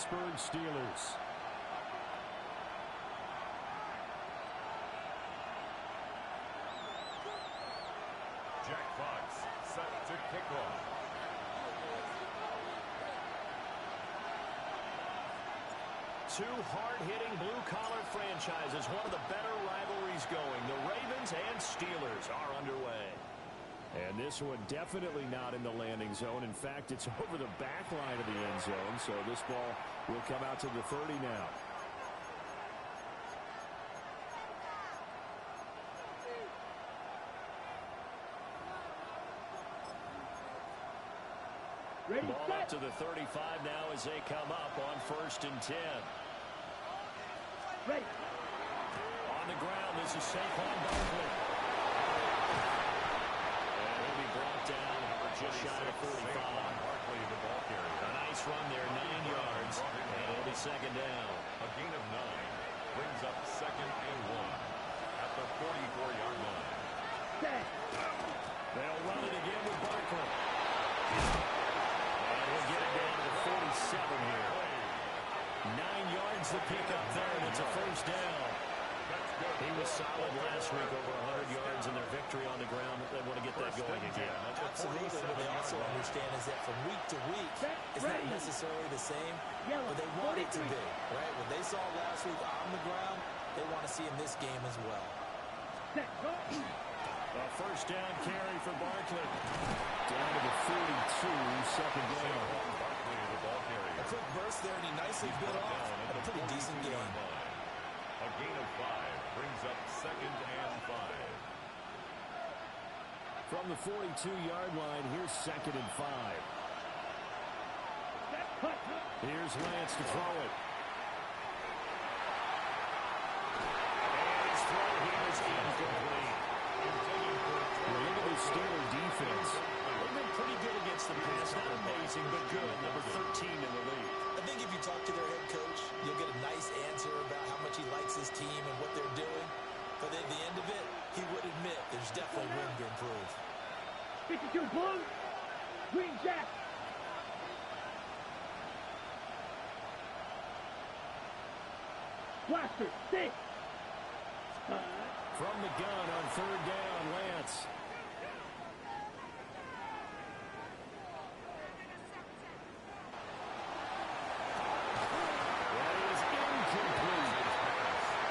Pittsburgh Steelers. Jack Fox set to kick off. Two hard-hitting blue-collar franchises, one of the better rivalries going. The Ravens and Steelers are underway. And this one definitely not in the landing zone. In fact, it's over the back line of the end zone, so this ball will come out to the 30 now. Ready, ball set. up to the 35 now as they come up on 1st and 10. Ready. On the ground, this is Saquon Barkley. And he'll be brought down just shy of 45. Barkley, the ball carrier. A nice run there, 9 yards. And it'll be 2nd down. A gain of 9 brings up 2nd and 1 at the 44-yard line. Set. They'll run it again with Barkley. And we'll get it down to the 47 here. 9 yards to pick up there, and it's a 1st down. He was solid last week, over 100 yards in their victory on the ground. They want to get that going again. Absolutely. What they also understand is that from week to week, it's not necessarily the same, but they want it to be, right? What they saw last week on the ground, they want to see in this game as well. A 1st down carry for Barkley. Down to the 42, 2nd down. Barkley, the ball carrier. A quick burst there, and he nicely bit off a pretty decent game. A gain of 5 brings up 2nd and 5. From the 42-yard line, here's 2nd and 5. Here's Lance to throw it. And his throw here is incomplete. Look at the Steeler defense. They've been pretty good against the pass. Not amazing, but good. Number 13 in the league. I think if you talk to their head coach, you'll get a nice answer about how much he likes his team and what they're doing. But at the end of it, he would admit there's definitely room to improve. 52 blue. Green jack. Blaster. 6. From the gun on 3rd down, Lance. That is incomplete.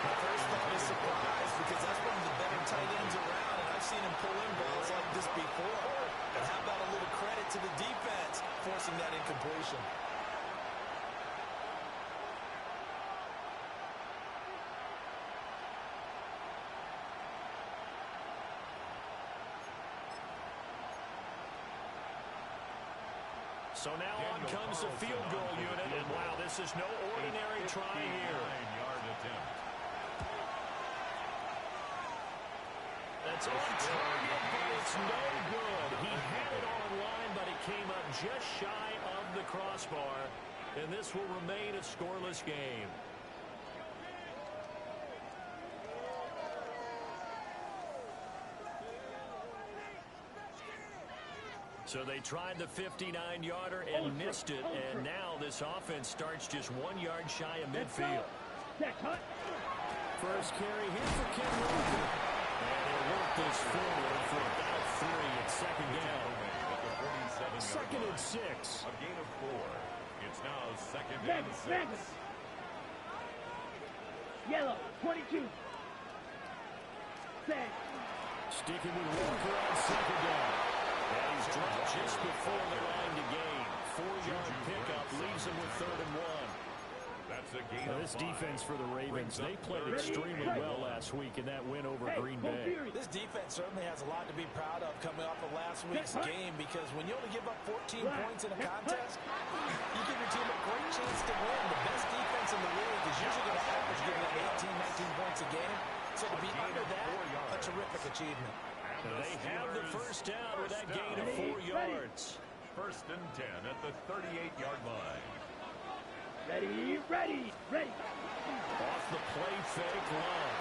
My first thought is surprise because that's one of the better tight ends around, and I've seen him pull in balls like this before. But how about a little credit to the defense forcing that incompletion? So now on comes the field goal unit, and wow, this is no ordinary try here. 9-yard attempt. That's on target, but it's no good. He had it on line, but it came up just shy of the crossbar, and this will remain a scoreless game. So they tried the 59-yarder and missed it, and now this offense starts just 1 yard shy of midfield. First carry here for Ken Walker. And he'll work this forward for about 3. It's 2nd down. 2nd and 6. A gain of 4. It's now 2nd and 6. Yellow. 22. Set. Sticking with Walker on 2nd down. And he's dropped just before the line to gain. 4-yard pickup leaves him with 3rd and 1. That's a gain of 5. This defense for the Ravens, they played extremely well last week in that win over Green Bay. This defense certainly has a lot to be proud of coming off of last week's game, because when you only give up 14 points in a contest, you give your team a great chance to win. The best defense in the league is usually going to average giving up 18, 19 points a game. So to be under that, a terrific achievement. They have the 1st down with that gain of 4 yards. 1st and 10 at the 38-yard line. Ready, ready, ready. Off the play fake, Love.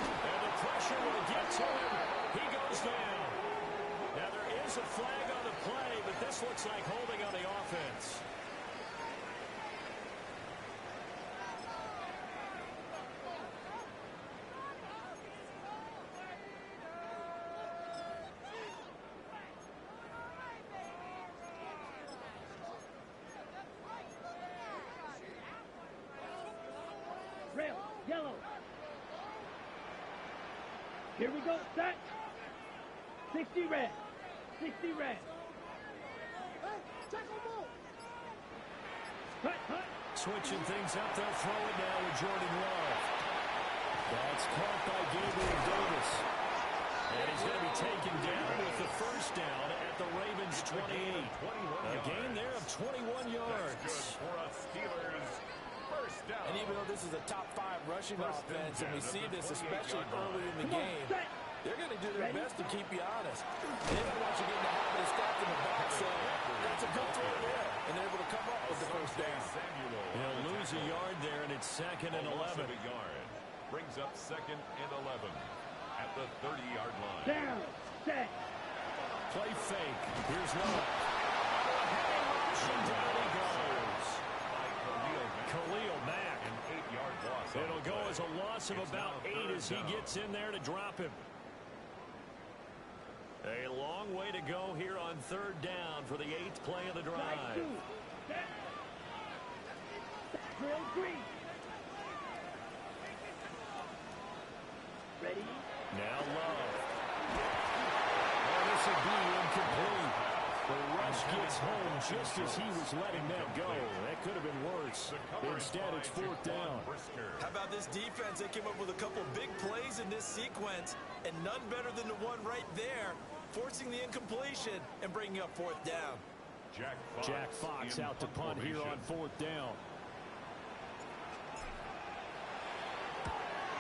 And the pressure will get to him. He goes down. Now there is a flag on the play, but this looks like holding on the offense. Here we go. Set. 60 red. 60 red. Cut. Switching things up, they'll throw it now with Jordan Love. That's caught by Gabriel Davis. And he's going to be taken down with the first down at the Ravens 28. A gain there of 21 yards. For a Steelers first down. And even though this is a top 5 rushing offense, and we see this especially early in the game, they're going to do their best to keep you honest. They don't want you getting the habit of stepping in the back, so that's a good throw there. And they're able to come up with the first down. He'll lose a yard there, and it's 2nd and 11. A yard. Brings up 2nd and 11 at the 30-yard line. Down. Set. Play fake. Here's Love. And down he goes. Khalil Mack. An 8-yard loss. It'll go as a loss of about 8 as he gets in there to drop him. A long way to go here on 3rd down for the 8th play of the drive. Set. Drill 3. Ready. Now Love. Oh, this will be incomplete. The rush gets home just as he was letting that go. That could have been worse. Instead, it's 4th down. How about this defense? They came up with a couple big plays in this sequence, and none better than the one right there, forcing the incompletion and bringing up 4th down. Jack Fox out to punt here on 4th down.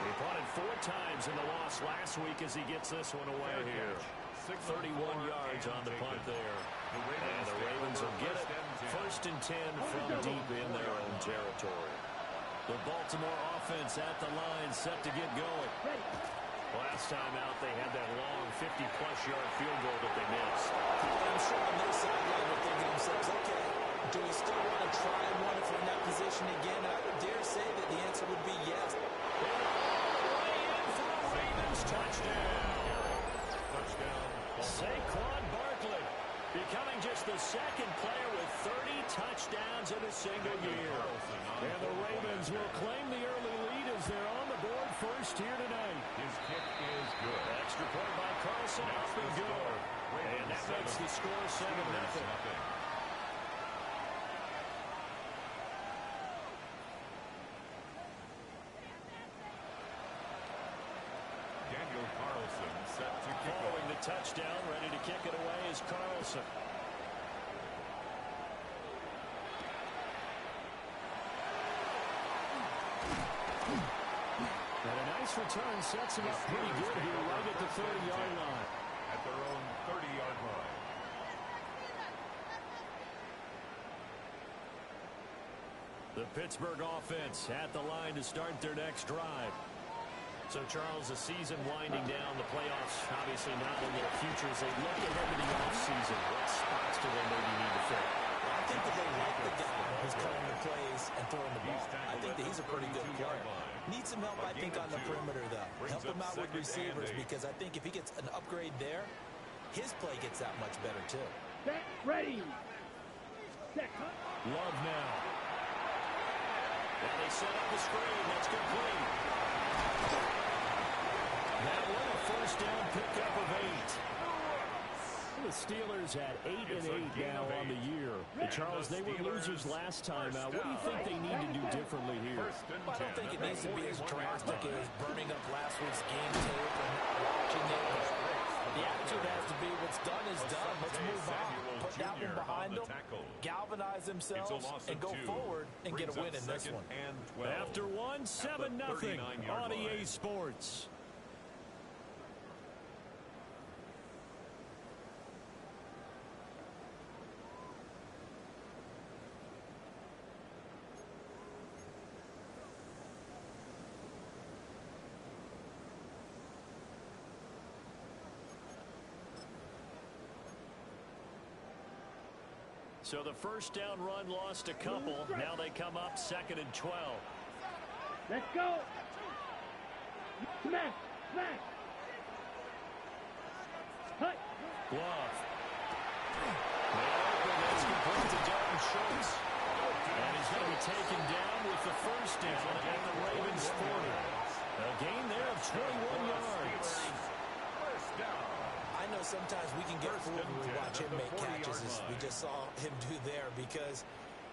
He punted 4 times in the loss last week as he gets this one away here. 31 yards on the punt there. And the Ravens will get it. 1st and 10 from deep in their own territory. The Baltimore offense at the line set to get going. Last time out, they had that long 50-plus yard field goal that they missed. I'm sure on their sideline they're thinking to themselves, okay, do we still want to try and run if we're in that position again? And I would dare say that the answer would be yes. Ravens touchdown. Saquon Barkley becoming just the 2nd player with 30 touchdowns in a single year. And the Ravens will claim the early lead as they're on the board first here tonight. His kick is good. Extra point by Carlson, up and good. And that makes the score 7-0. Following the touchdown, ready to kick it away is Carlson. And a nice return sets him up pretty good here right at the 30-yard line. At their own 30-yard line. The Pittsburgh offense at the line to start their next drive. So, Charles, the season winding down, the playoffs obviously not in their future as they look ahead to the offseason. What spots do they maybe need to fill? I think that they like the guy who's calling the plays and throwing the ball. I think that he's a pretty good player. Needs some help, I think, on the perimeter, though. Help him out with receivers because I think if he gets an upgrade there, his play gets that much better, too. Set. Ready. Set. Love now. And they set up the screen. That's complete. That one a first down pickup of 8. The Steelers had 8 and 8 now on the year. And Charles, they were losers last time out. What do you think they need to do differently here? I don't think it needs to be as drastic as burning up last week's game tape and not watching it. The attitude has to be what's done is done. Let's move on. Put that one behind them, galvanize themselves, and go forward and get a win in this one. After one, 7-0 on EA Sports. So the first down run lost a couple. Now they come up 2nd and 12. Let's go. Smash. Smash. Hut. Glove. That's complete to Dalton Schultz. And he's going to be taken down with the first down at the Ravens 40. A gain there of 21 yards. First down. I know sometimes we can get fooled when we watch him make catches, as we just saw him do there, because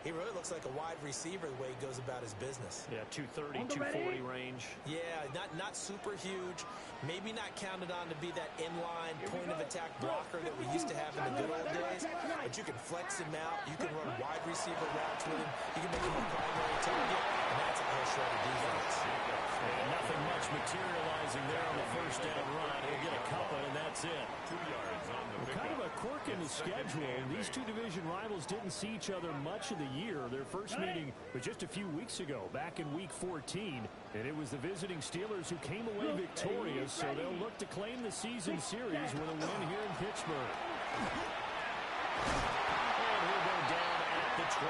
he really looks like a wide receiver the way he goes about his business. Yeah, 230, 240 range. Yeah, not super huge. Maybe not counted on to be that inline point-of-attack blocker that we used to have in the good old days. But you can flex him out. You can run wide receiver routes with him. You can make him a primary target. And that's a hell short of defense. And nothing much materializing there on the first down run. He'll get a couple, and that's it. 2 yards on the pickup. Kind of a quirk in the schedule. These two division rivals didn't see each other much of the year. Their first meeting was just a few weeks ago, back in Week 14. And it was the visiting Steelers who came away victorious, so they'll look to claim the season series with a win here in Pittsburgh. And he'll go down at the 28.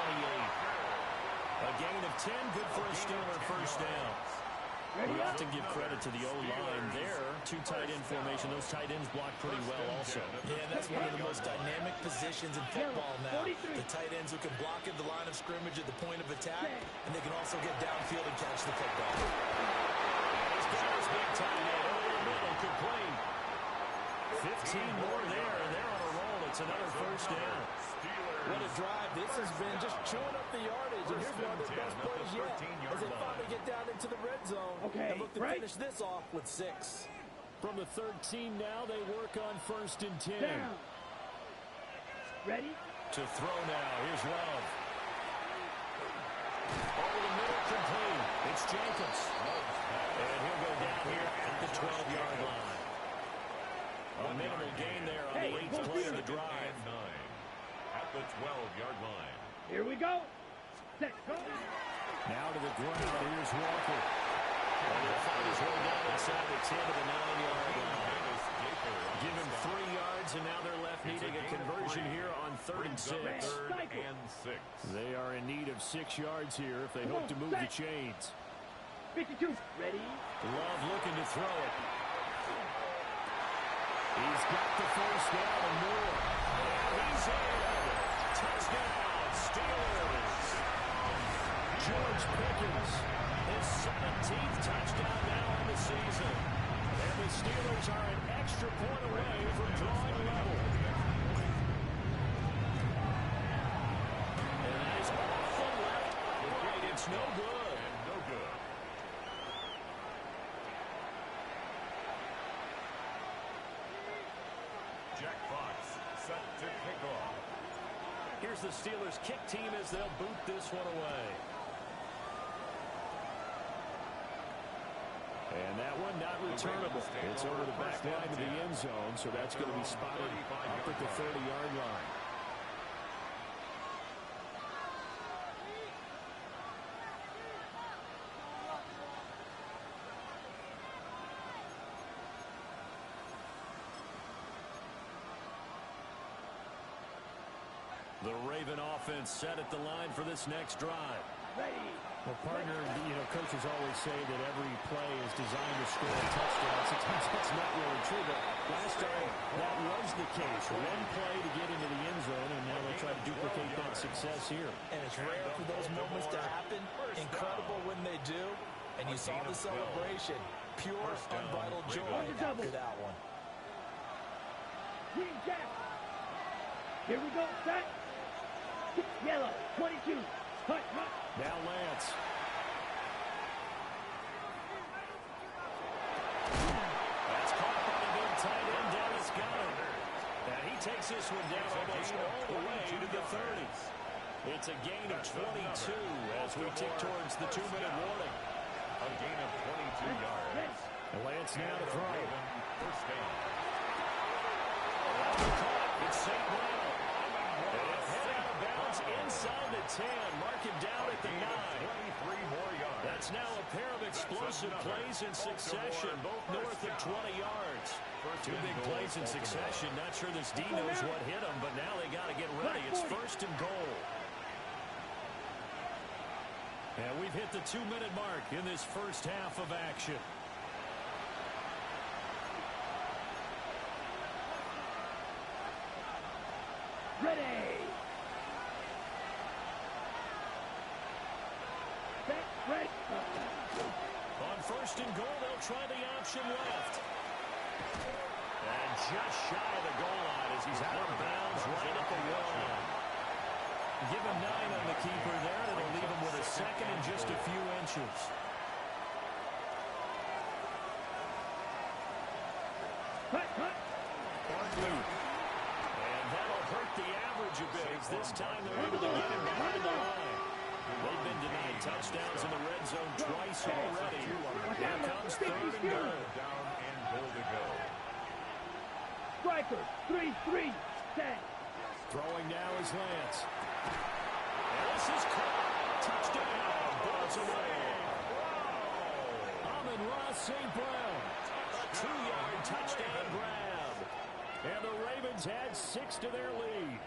A gain of 10, good for a Steeler first down. We often give credit to the O-line there. Two tight end formation. Those tight ends block pretty well also. Yeah, that's one of the most dynamic positions in football now. The tight ends who can block at the line of scrimmage at the point of attack, and they can also get downfield and catch the football. He's got his big tight end over the middle, complete. 15 more there, and they're on a roll. It's another first down. What a drive. This has been just chewing up the yardage. And here's one of the best plays yet as they finally get down into the red zone and look to finish this off with 6. From the 13 now, they work on first and 10. Down. Ready? To throw now. Here's Love. Over the middle, complete. It's Jacobs. And he'll go down here at the 12-yard line. A minimal gain there on the 8th play of the drive. At the 12-yard line. Here we go. Set. Go. Now to the ground. Here's Walker. And he'll find his way down inside the 10 to the 9-yard line. Give him 3 yards, and now they're left needing a conversion here on 3rd and 6. 3rd and 6. They are in need of 6 yards here if they hope to move the chains. 52. Ready? Love looking to throw it. He's got the first down and more. And he's in. Touchdown, Steelers. George Pickens, his 17th touchdown now on the season. And the Steelers are an extra point away from drawing level. And that is off the left. Right, it's no good. No good. Jack Fox set to kick off. Here's the Steelers kick team as they'll boot this one away. And that one not returnable. It's over the back line of the end zone, so that's going to be spotted up at the 30-yard line. The Raven offense set at the line for this next drive. Ready? Well, partner, coaches always say that every play is designed to score a touchdown. Sometimes that's not really true, but last time that was the case. One play to get into the end zone, and now they try to duplicate that success here. And it's rare for those moments to happen. Incredible when they do. And you saw the celebration. Pure, unbridled joy after that one. Green Jack. Here we go. Set. Yellow. 22. Hut. Now Lance. That's caught by the big tight end, Dennis Gunner. And he takes this one down almost all the way to the 30s. It's a gain of 22 as we tick towards the 2-minute warning. A gain of 22 yards. Lance now to throw. First down. It's St. Brown. And head out of bounds inside the 10. Mark him down at the 9. 23 more yards. That's now a pair of explosive plays in succession, both north of 20 yards. Two big plays in succession. Not sure this D knows what hit him, but now they got to get ready. It's 1st and goal. And we've hit the 2-minute mark in this first half of action. Ready. Set. Ready. On first and goal, they'll try the option left. And just shy of the goal line as he's out of bounds right at the wall. Give him 9 on the keeper there. That'll leave him with a second and just a few inches. And that'll hurt the average a bit as this time they're able to get him behind the line. They've been denied touchdowns in the red zone twice already. Here comes third and goal. Down and goal to go. Striker, 3-3, set. Throwing now is Lance. And this is caught. Touchdown. Balls away. Amon-Ra St. Brown. A 2-yard touchdown grab. And the Ravens add 6 to their lead.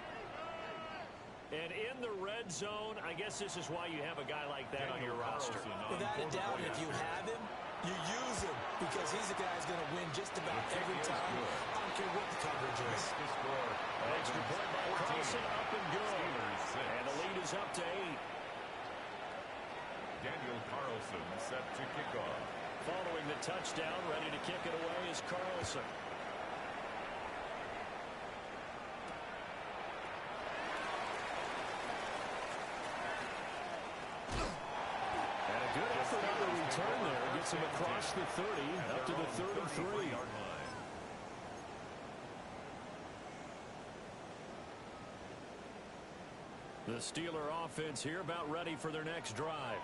And in the red zone, I guess this is why you have a guy like that on your roster. Without a doubt, if you have him, you use him because he's a guy who's going to win just about every time. I don't care what the coverage is. Extra point by Carlson, up and good. And the lead is up to 8. Daniel Carlson set to kick off. Following the touchdown, ready to kick it away is Carlson. And a good effort on the return there. Gets him across the 30, up to the 33-yard line. The Steeler offense here about ready for their next drive.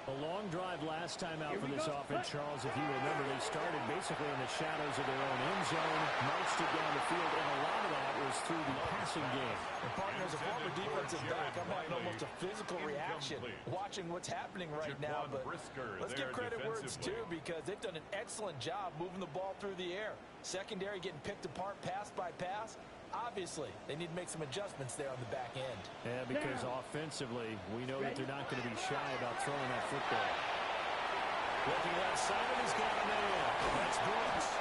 A long drive last time out for this offense, Charles. If you remember, they started basically in the shadows of their own end zone, marched it down the field, and a lot of that was through the passing game. And partner, as a former defensive back, I'm having almost a physical reaction watching what's happening right now. But let's give credit where it's due because they've done an excellent job moving the ball through the air. Secondary getting picked apart pass by pass. Obviously, they need to make some adjustments there on the back end. Yeah, because offensively, we know that they're not going to be shy about throwing that football. Looking left side, he's got a man. That's Brooks.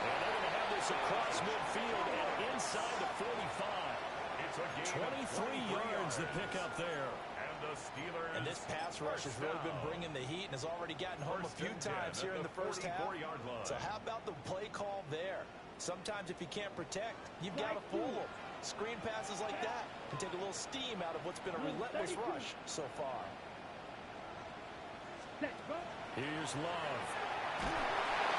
And they're going to have this across midfield and inside the 45. It's a 23 yards to pick up there. And the Steelers. And this pass rush has really been bringing the heat and has already gotten home a few times here in the first half. So how about the play call there? Sometimes if you can't protect, you've got to fool them. Screen passes like that can take a little steam out of what's been a relentless rush so far. Here's Love.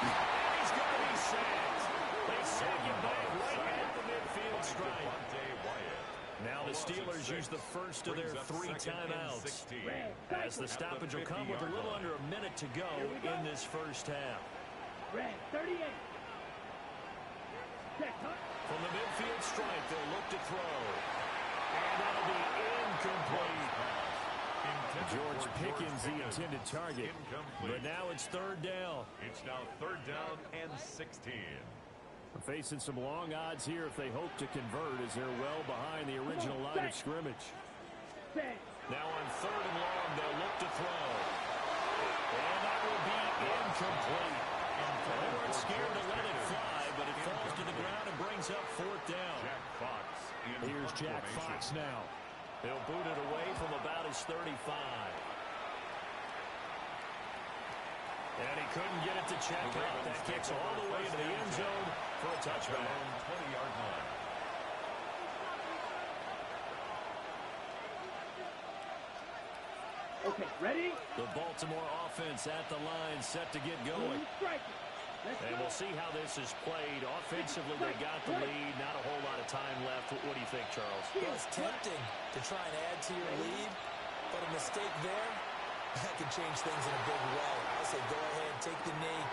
He's going to be sacked. They sack him back right at the midfield stripe. Now the Steelers use the first of their 3 timeouts. As the stoppage will come with a little under a minute to go in this first half. Red, 38. From the midfield stripe, they'll look to throw. And that'll be incomplete. George Pickens, the intended target. But now it's third down. It's now third down and 16. Facing some long odds here if they hope to convert as they're well behind the original line of scrimmage. Now on third and long, they'll look to throw. And that will be incomplete. They weren't scared to let it fly, but it falls to the ground and brings up fourth down. Jack Fox. Here's Jack Fox now. He'll boot it away from about his 35. And he couldn't get it to check out. That kicks all the way to the end zone for a touchback. 20-yard line. Okay, ready? The Baltimore offense at the line set to get going. And we'll see how this is played. Offensively, they got the lead. Not a whole lot of time left. What do you think, Charles? Well, it's tempting to try and add to your lead, but a mistake there, that can change things in a big way. I say go ahead, take the knee.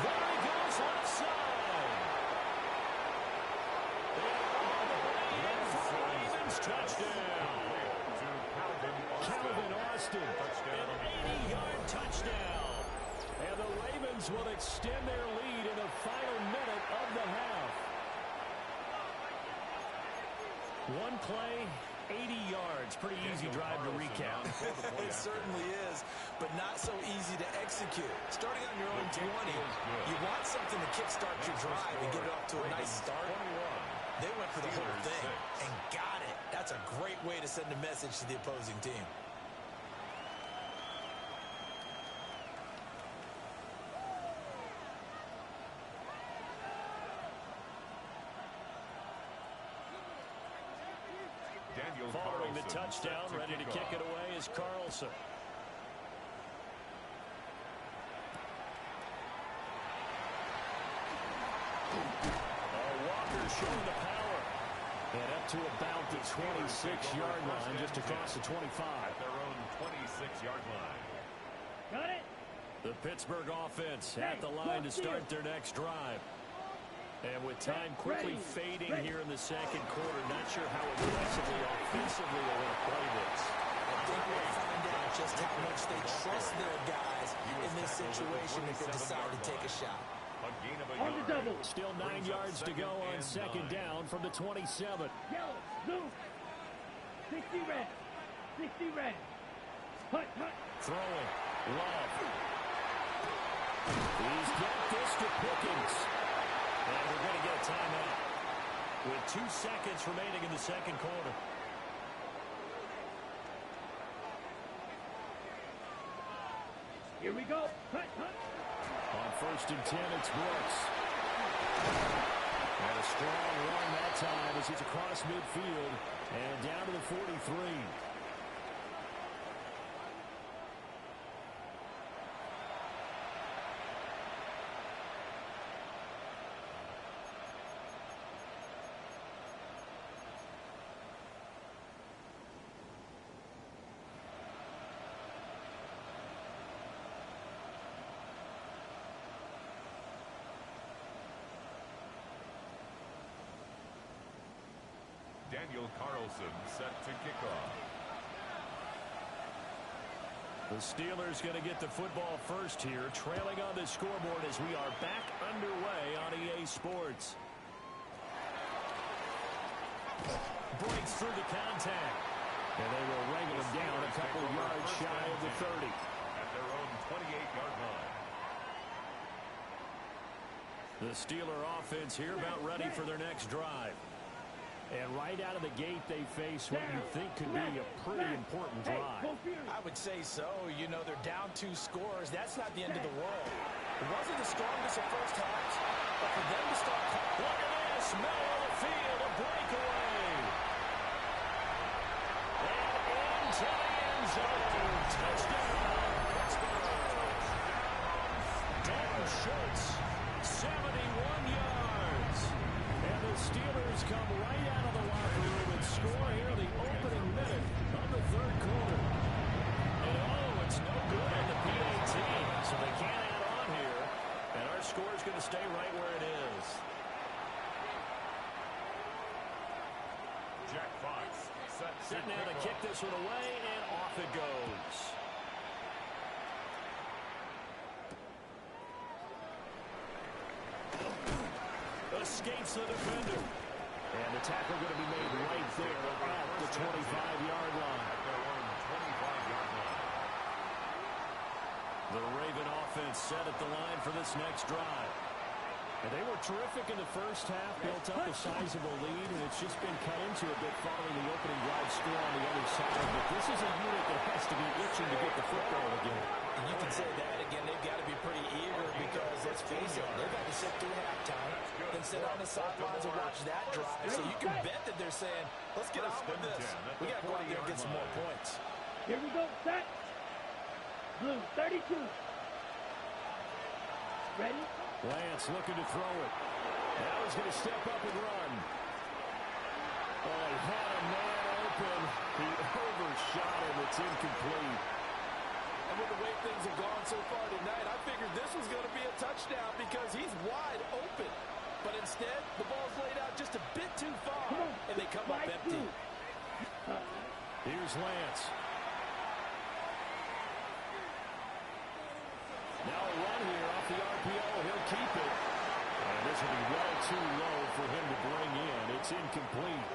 There he goes left side. Ravens touchdown. Calvin Austin, an 80-yard touchdown. And the Ravens will extend their lead in the final minute of the half. One play, 80 yards. Pretty easy drive to recap. It certainly is, but not so easy to execute. Starting on your own 20, you want something to kickstart your drive and get it off to a nice start. They went for the whole thing and got it. That's a great way to send a message to the opposing team. touchdown. Ready to kick it away is Carlson. Walker showing the power. And up to about the 26-yard line, just across the 25. At their own 26-yard line. Got it. The Pittsburgh offense at the line to start their next drive. And with time quickly fading here in the second quarter, not sure how aggressively offensively they're going to play this. I think we'll find out just how much they trust their guys in this situation if they decide to take a shot. On the double. Still 9 yards to go on second down from the 27. Yellow, blue. 60 red. 60 red. Hut, hut. Throwing. Love. He's got this to Pickens. And we're going to get a timeout with 2 seconds remaining in the second quarter. Here we go. Hut, hut. On 1st and 10, it's Brooks. And a strong run that time as he's across midfield and down to the 43. Daniel Carlson set to kick off. The Steelers going to get the football first here, trailing on the scoreboard as we are back underway on EA Sports. Breaks through the contact. And they will wrangle him down a couple yards shy of the 30. At their own 28-yard line. The Steeler offense here about ready for their next drive. And right out of the gate, they face what you think could be a pretty important drive. I would say so. You know, they're down 2 scores. That's not the end of the world. It wasn't the strongest of first halves, but for them to start... Look at this, middle of the field, a breakaway. And into the end zone. Touchdown, Pittsburgh. Dan Schultz, 71 yards. And the Steelers come right out of the locker room and score here the opening minute of the third quarter. And oh, it's no good in the PAT, so they can't add on here. And our score is going to stay right where it is. Jack Fox Set now to kick this one away, and off it goes. Escapes the defender. And the tackle going to be made right there at the 25-yard line. At their own 25-yard line. The Raven offense set at the line for this next drive. And they were terrific in the first half, built up a sizable lead, and it's just been cut into a bit following the opening drive score on the other side. But this is a unit that has to be itching to get the football again. And you can say that again, they've got to be pretty eager because, let's face it, they've got to sit through halftime and sit on the sidelines and watch that drive. So you can bet that they're saying, let's get on with this. We got to go out there and get some more points. Here we go. Set. Blue, 32. Ready? Lance looking to throw it. Now he's going to step up and run. Oh, he had a man open. He overshot him. It's incomplete. And with the way things have gone so far tonight, I figured this was going to be a touchdown because he's wide open. But instead, the ball's laid out just a bit too far, and they come up empty. Here's Lance. Now a run here off the RPO. He'll keep it. And this will be well too low for him to bring in. It's incomplete.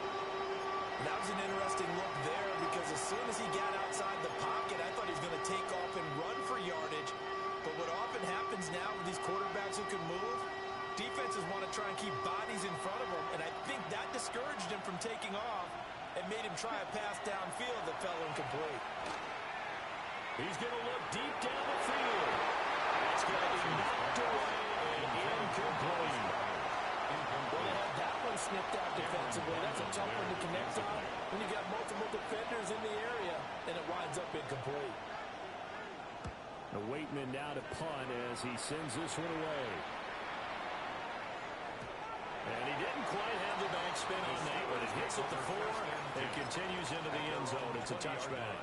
That was an interesting look there because as soon as he got outside the pocket, I thought he was going to take off and run for yardage. But what often happens now with these quarterbacks who can move, defenses want to try and keep bodies in front of them. And I think that discouraged him from taking off and made him try a pass downfield that fell incomplete. He's going to look deep down the field. It's going to be knocked away and incomplete. Well, they had that one snipped out defensively. That's a tough one to connect on when you got multiple defenders in the area, and it winds up incomplete. The Waitman now to punt as he sends this one away. And he didn't quite have the backspin on that, but it hits at the 4 and continues into the end zone. It's a touchback.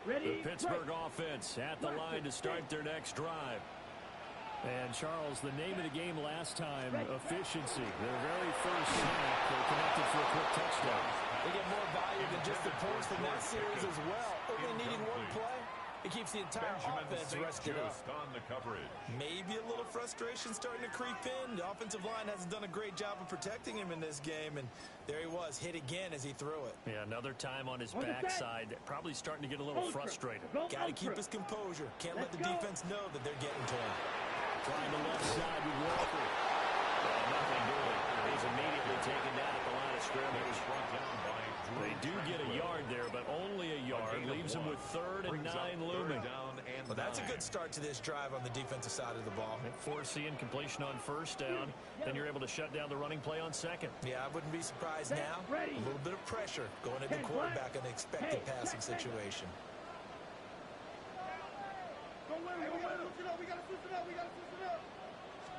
Ready, The Pittsburgh offense at the line to start their next drive. And, Charles, the name of the game last time, efficiency. Their very first snap, they connected for a quick touchdown. They get more value than just the points from that series as well. Only needing one play, it keeps the entire offense rested up. On the coverage. Maybe a little frustration starting to creep in. The offensive line hasn't done a great job of protecting him in this game, and there he was, hit again as he threw it. Yeah, another time on his backside, probably starting to get a little frustrated. Got to keep his composure. Can't let the defense know that they're getting to him. Trying the left side with Walker. Nothing doing. He's immediately taken down at the line of scrimmage. They do get a yard there, but only a yard. Leaves them with 3rd and 9 looming. Well, that's a good start to this drive on the defensive side of the ball. Force the incompletion on 1st down. Then you're able to shut down the running play on 2nd. Yeah, I wouldn't be surprised now. A little bit of pressure going at the quarterback in an expected passing situation.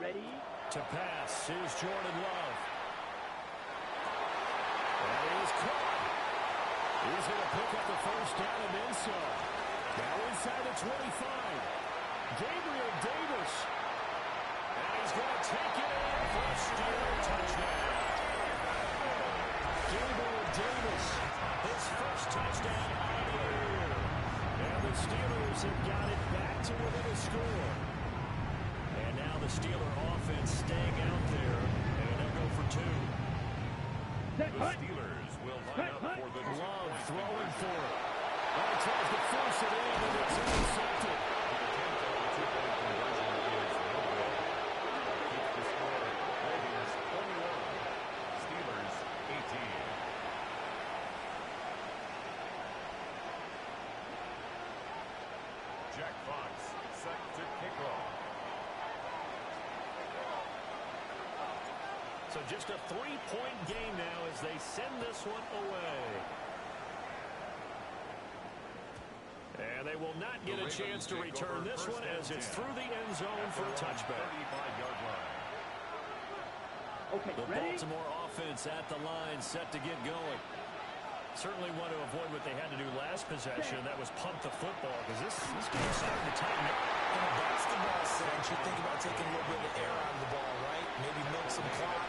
ready. To pass is Jordan Love. That is caught. He's going to pick up the 1st down and then some. Now inside the 25. Gabriel Davis. And he's going to take it in for a Steeler touchdown. Gabriel Davis, his 1st touchdown on the year. And the Steelers have got it back to within a score. And now the Steeler offense staying out there, and they'll go for 2. The Steelers will line up for the Love throwing for it. Oh, tries to force it in, and it's intercepted. Steelers 18. Jack Fox set to kick off. So just a 3-point game now as they send this one away. And they will not get a chance to return this one as it's through the end zone for a touchback. 35-yard line. Okay, The ready? Baltimore offense at the line, set to get going. Certainly want to avoid what they had to do last possession. That was pump the football because this game's starting to tighten up. In a basketball sense, you think about taking a little bit of air out of the ball, right? Maybe milk some clock,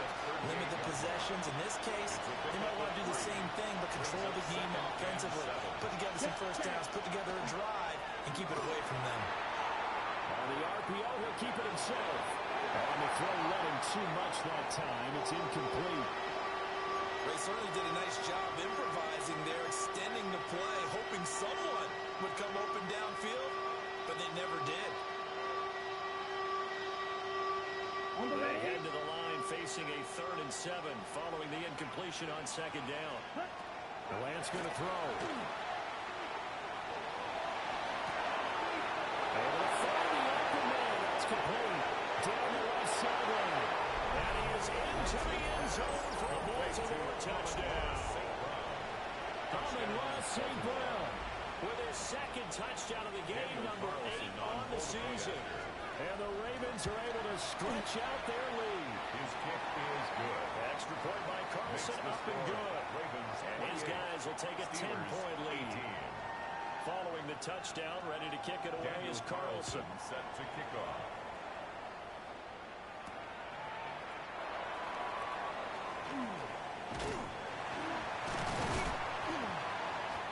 limit the possessions. In this case, they might want to do the same thing, but control the game offensively. Put together some 1st downs, put together a drive, and keep it away from them. On the RPO, he'll keep it himself. On the throw, let him too much that time. It's incomplete. They certainly did a nice job improvising there, extending the play, hoping someone would come open downfield, but they never did. They head to the line facing a 3rd and 7 following the incompletion on 2nd down. Lance going to throw. Able to find the open man. That's complete. Down the left sideline. And he is into the end zone for a Baltimore touchdown. Amon-Ra St. Brown with his 2nd touchdown of the game, number 8 on the season. And the Ravens are able to stretch out their lead. His kick is good. Extra point by Carlson, up and good. And his guys will take a 10-point lead. Following the touchdown, ready to kick it away is Carlson. Set to kick off.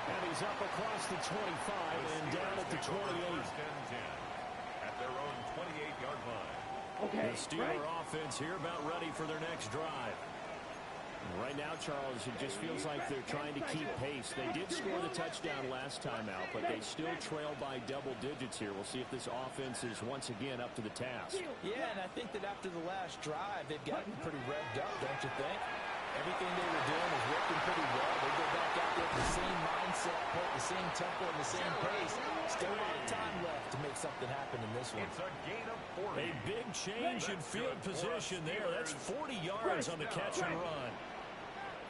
And he's up across the 25 and down at the 28. 1st and 10 at their own 28-yard line. Okay, The Steeler offense here about ready for their next drive. Right now, Charles, it just feels like they're trying to keep pace. They did score the touchdown last time out, but they still trail by double digits here. We'll see if this offense is once again up to the task. Yeah, and I think that after the last drive, they've gotten pretty revved up, don't you think? Everything they were doing was working pretty well. They go back out there with the same mindset, the same tempo and the same pace. Still a lot of time left to make something happen in this one. It's a gain of 40. A big change in field position there. That's 40 yards on the catch and run.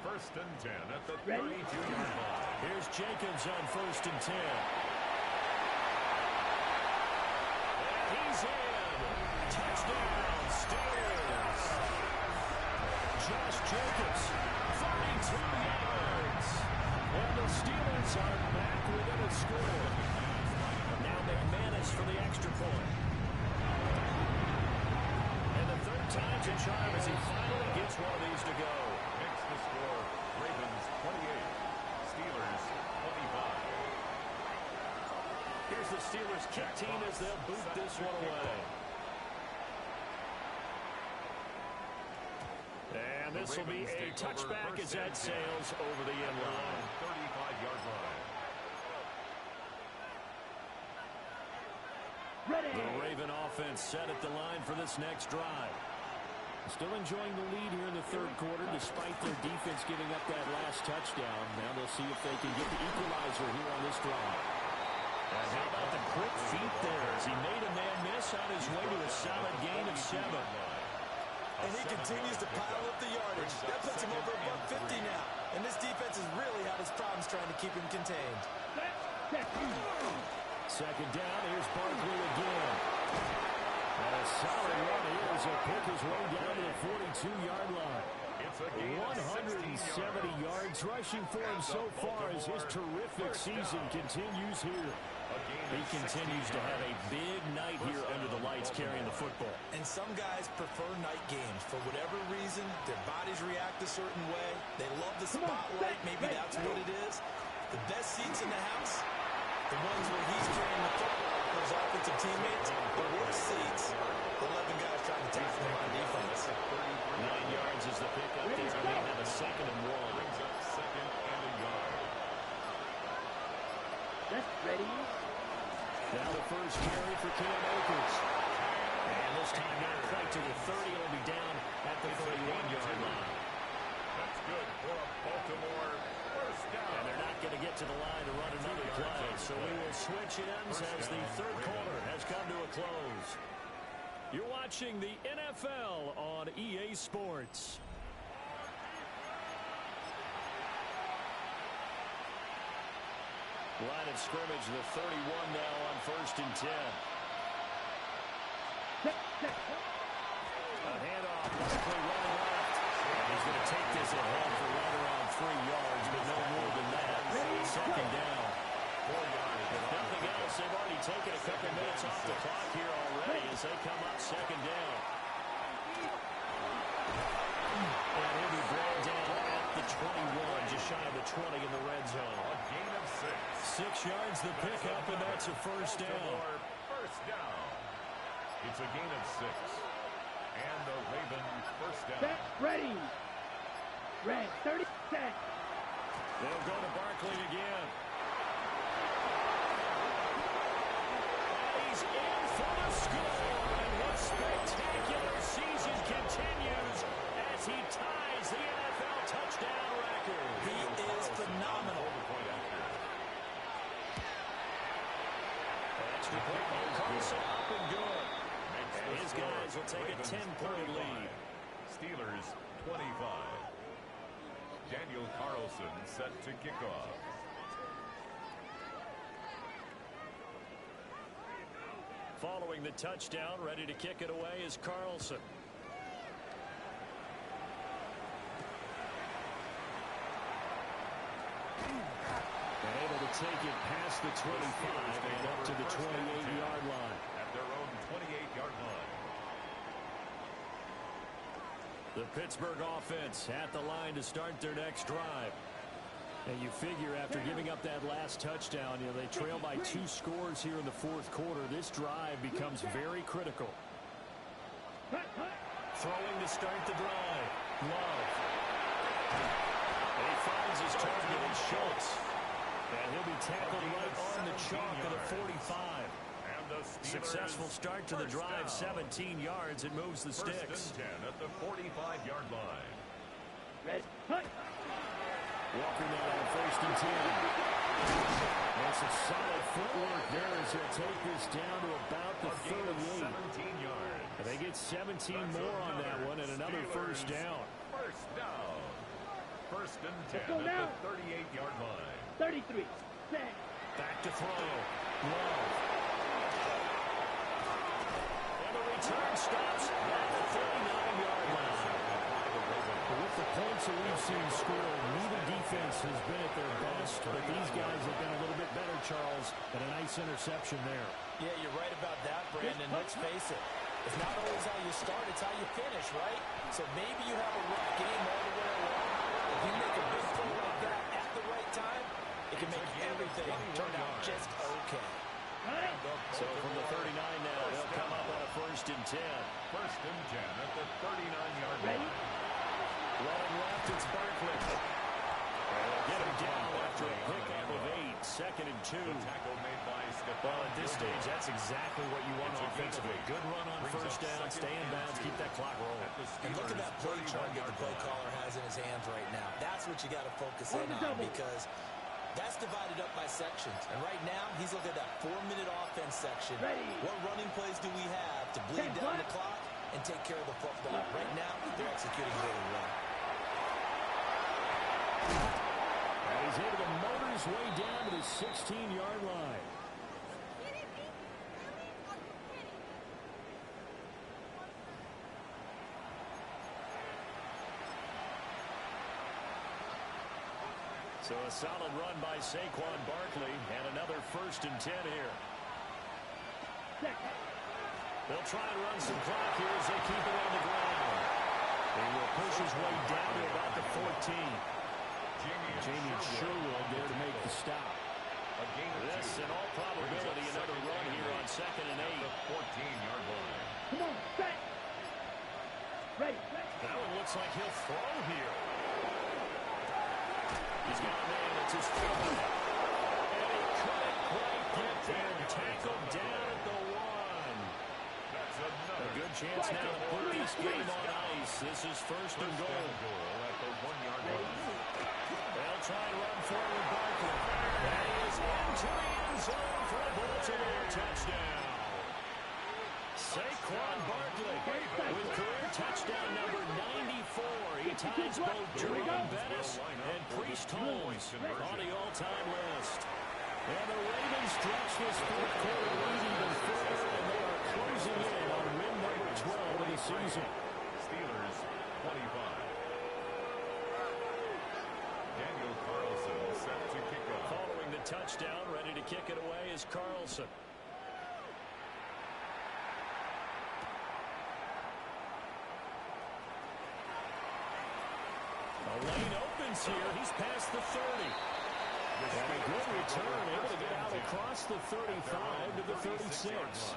First and 10 at the 32-yard line. Here's Jacobs on first and 10. And he's in. Touchdown, Steelers. Josh Jacobs, 42 yards. And the Steelers are back within a score. Now McManus for the extra point. And the third time's a charm as he finally gets one of these to go. Makes the score Ravens 28, Steelers 25. Here's the Steelers kick team as they'll boot this one away. And this will be a touchback as that sails over the end line. 35-yard line. Ready. The Raven offense set at the line for this next drive. Still enjoying the lead here in the third quarter despite their defense giving up that last touchdown. Now they'll see if they can get the equalizer here on this drive. And how about the quick feet there as he made a man miss on his way to a solid gain of 7. And he continues to pile up the yardage. That puts him over above 50 now. And this defense has really had his problems trying to keep him contained. Second down, here's Barkley again. And a solid run here as he'll pick his way down to the 42-yard line. It's a gain of 170 yards rushing for him so far as his terrific season continues here. He continues to have a big night here under the lights carrying the football. And some guys prefer night games. For whatever reason, their bodies react a certain way. They love the spotlight. Maybe that's what it is. The best seats in the house, the ones where he's carrying the football for his offensive teammates. The worst seats, the 11 guys trying to tackle him on defense. 9 yards is the pickup there. They have a second and 1. Brings up second and a yard. That's ready. Now the first carry for Cam Akers. And this time not quite to the 30. It'll be down at the 31-yard line. That's good for a Baltimore first down. And they're not going to get to the line to run another play. So we will switch ends as the third quarter has come to a close. You're watching the NFL on EA Sports. Line of scrimmage, the 31 now on first and 10. A handoff, Barkley running left. And he's going to take this at home for right around 3 yards, but no more than that. Second down. 4 yards. If nothing else, they've already taken a couple minutes off the clock here already as they come up second down. And he'll be brought down at the 21, just shy of the 20 in the red zone. A gain of 6. 6 yards the pickup, and that's a first down. First down. It's a gain of 6. And the Raven first down. Set, ready. Red, 30 set. They'll go to Barkley again. He's in for the score. And what spectacular season continues as he ties the NFL touchdown record. He is phenomenal. Extra point by Carlson, up and good. And his guys will take a 10-point lead. Steelers 25. Daniel Carlson set to kick off. Following the touchdown, ready to kick it away is Carlson. And able to take it past the 25 and up to the 28-yard line. At their own 28-yard line. The Pittsburgh offense at the line to start their next drive. And you figure after giving up that last touchdown, they trail by 2 scores here in the fourth quarter. This drive becomes very critical. Throwing to start the drive. Love. And he finds his target in Schultz. And he'll be tackled right on the chalk of the 45. Successful start to the drive, 17 yards. It moves the sticks. First and 10 at the 45-yard line. Red, hut. Walker now on first and 10. Some solid footwork there as he'll take this down to about the 38. 17 yards. And they get 17 more on that one and another first down. First down. First and 10 at the 38-yard line. 33. Set. Back to throw. Love. And the return stops at the 39-yard line. With the points that we've seen scored, neither defense has been at their best, but these guys have been a little bit better, Charles, and a nice interception there. Yeah, you're right about that, Brandon. Let's face it. It's not always how you start, it's how you finish, right? So maybe you have a rough game all the way along. If you make a big play like that at the right time, it can make everything turn out just okay. So from the 39 now, they'll come up on a first and 10. First and 10 at the 39-yard line. Running left, it's Barkley. Get him down after a pickup of 8. Second and 2. Tackle made by Well, at this stage, that's exactly what you want offensively. Good run on first down, stay in bounds, keep that clock rolling. And look at that play chart that the play caller has in his hands right now. That's what you got to focus in on because that's divided up by sections. And right now, he's looking at that 4-minute offense section. What running plays do we have to bleed down the clock and take care of the football? Right now, they're executing really well. And he's able to motor his way down to the 16-yard line. So a solid run by Saquon Barkley and another first and 10 here. They'll try and run some clock here as they keep it on the ground. He will push his way down to about the 14. Jamie Sherwood there to make the stop. This, in all probability, another run here on second and 8. The 14-yard line. Come on, set. Ready. That one looks like he'll throw here. He's got a man that's his throw. And he couldn't quite get there. Tackled down at the 1. That's another. A good chance now to put this game on ice. This is first and goal. At the 1-yard line. They'll try and run forward Barkley. That is into the end zone for a Baltimore touchdown. Saquon Barkley with career touchdown number 94. He ties both Jerome Bettis and Priest Holmes on the all-time list. And the Ravens stretch this fourth quarter lead even further, and they are closing in on win number 12 of the season. Steelers 25. Daniel Carlson set to kick off. Following the touchdown, ready to kick it away is Carlson. A lane opens here. He's past the 30. And a good return, able to get out across the 35 to the 36.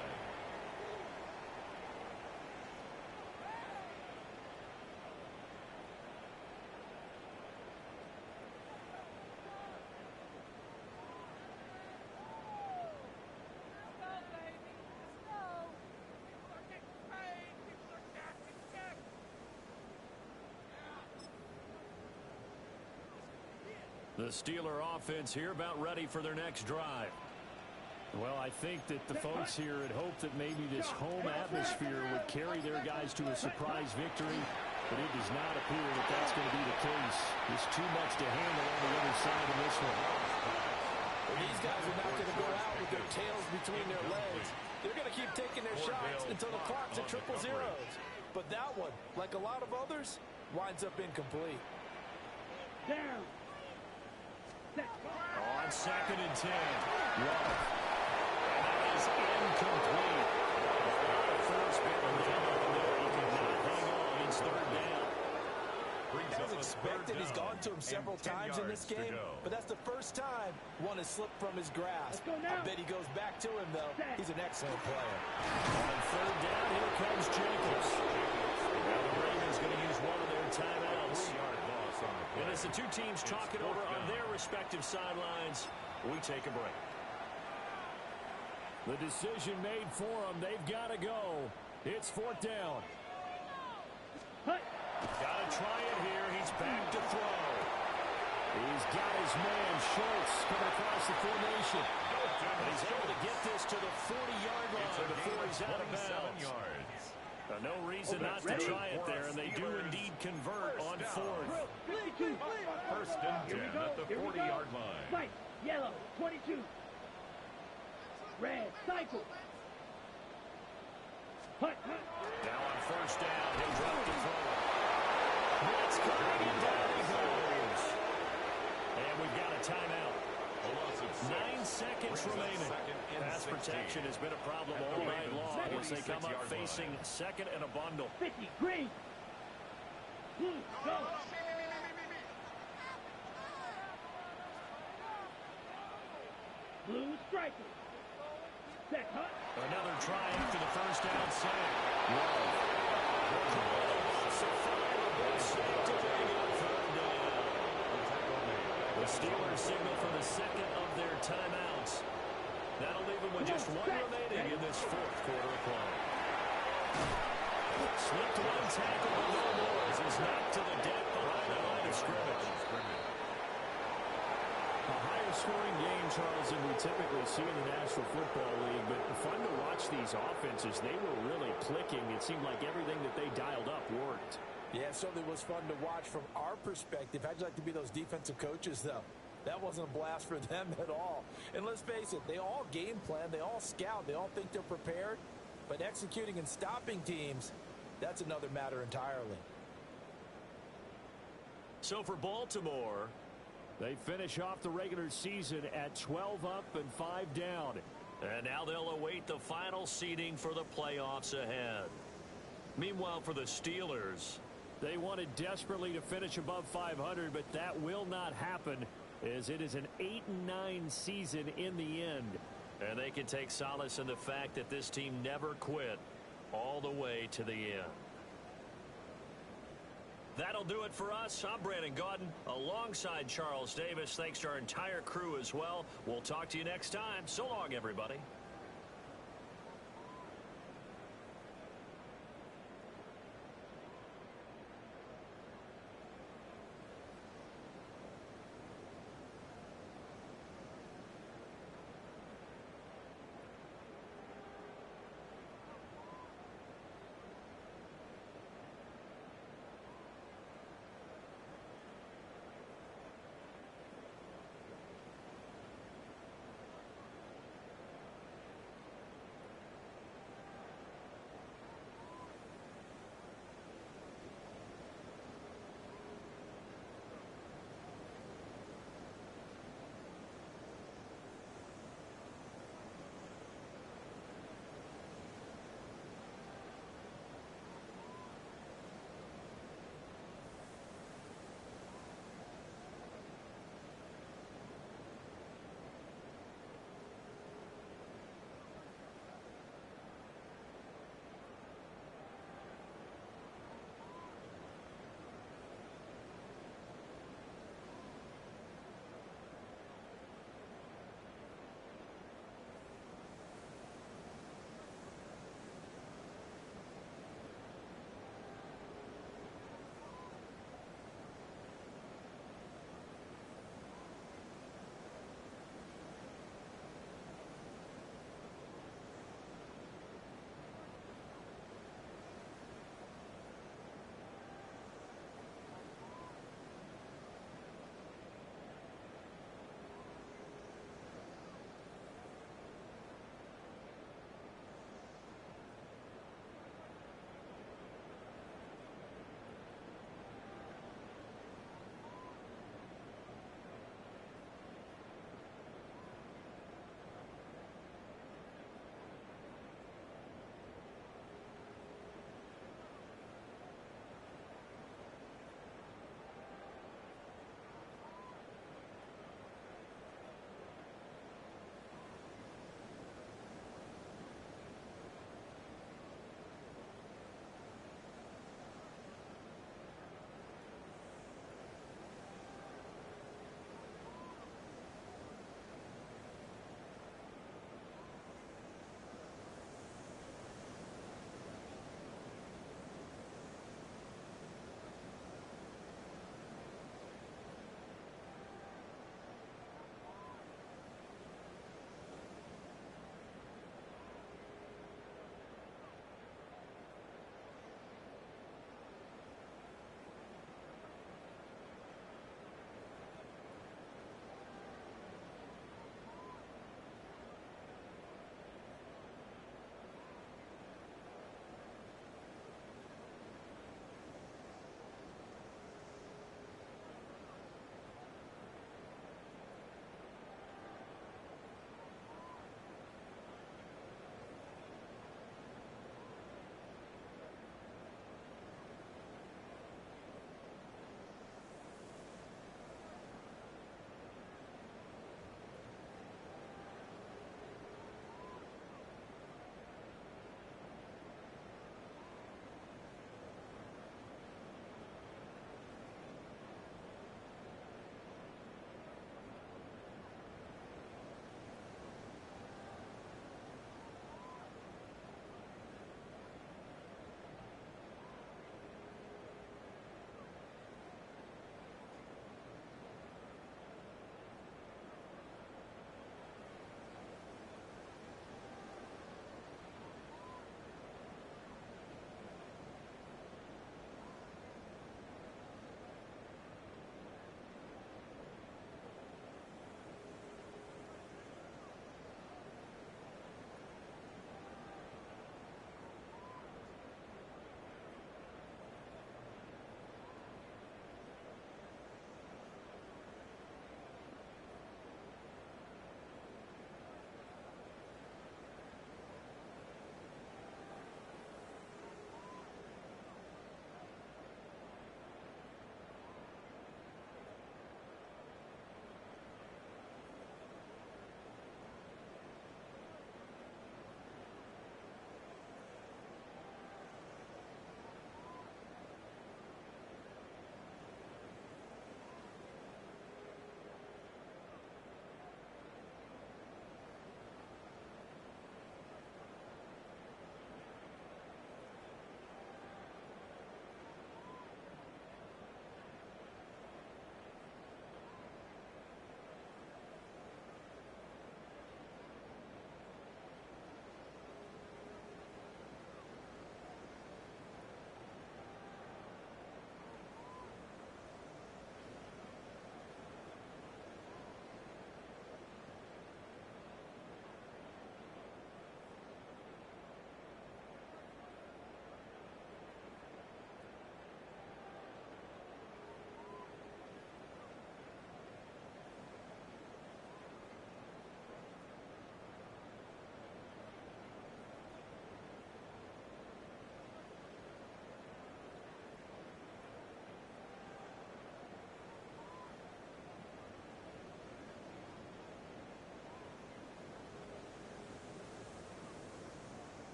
The Steeler offense here about ready for their next drive. Well, I think that the folks here had hoped that maybe this home atmosphere would carry their guys to a surprise victory, but it does not appear that that's going to be the case. There's too much to handle on the other side of this one. Well, these guys are not going to go out with their tails between their legs. They're going to keep taking their shots until the clock's at triple zeros. But that one, like a lot of others, winds up incomplete. Down. On second and 10. Love. And that is incomplete. Force barrel down on there. He could not hang on. It's third down. As expected, he's gone to him several times in this game, but that's the first time one has slipped from his grasp. I bet he goes back to him, though. He's an excellent player. On third down, here comes Jacobs. Now the Ravens going to use one of their timeouts. And as the two teams talk it over on their respective sidelines, we take a break. The decision made for them. They've got to go. It's fourth down. Got to try it here. He's back to throw. He's got his man, Schultz, coming across adjusts the formation. And he's able to get this to the 40-yard line before he's out of bounds. Yards. No reason not to try it there, and they do indeed convert on fourth. First and 10 at the 40-yard line. White, yellow, 22. Red, cycle. Hut, hut. Now on first down, he'll drop the throw. That's coming, and down he goes. And we've got a timeout. 9 seconds remaining. Pass protection has been a problem all night long as they come up facing second and a bundle. 50, green. Blue, go. Blue, striker. Set, hut. Another try after the first down save. The Steelers signal for the second of their timeouts. That'll leave them with just one remaining in this fourth quarter of play. Slipped one tackle, but no more as he's knocked to the deck behind the line of scrimmage. A higher scoring game, Charles, than we typically see in the National Football League, but fun to watch these offenses. They were really clicking. It seemed like everything that they dialed up worked. Yeah, it certainly was fun to watch from our perspective. How'd you like to be those defensive coaches, though? That wasn't a blast for them at all. And let's face it, they all game plan, they all scout, they all think they're prepared. But executing and stopping teams, that's another matter entirely. So for Baltimore, they finish off the regular season at 12 up and 5 down. And now they'll await the final seeding for the playoffs ahead. Meanwhile, for the Steelers, they wanted desperately to finish above 500, but that will not happen as it is an 8-9 season in the end. And they can take solace in the fact that this team never quit all the way to the end. That'll do it for us. I'm Brandon Gaudin alongside Charles Davis. Thanks to our entire crew as well. We'll talk to you next time. So long, everybody.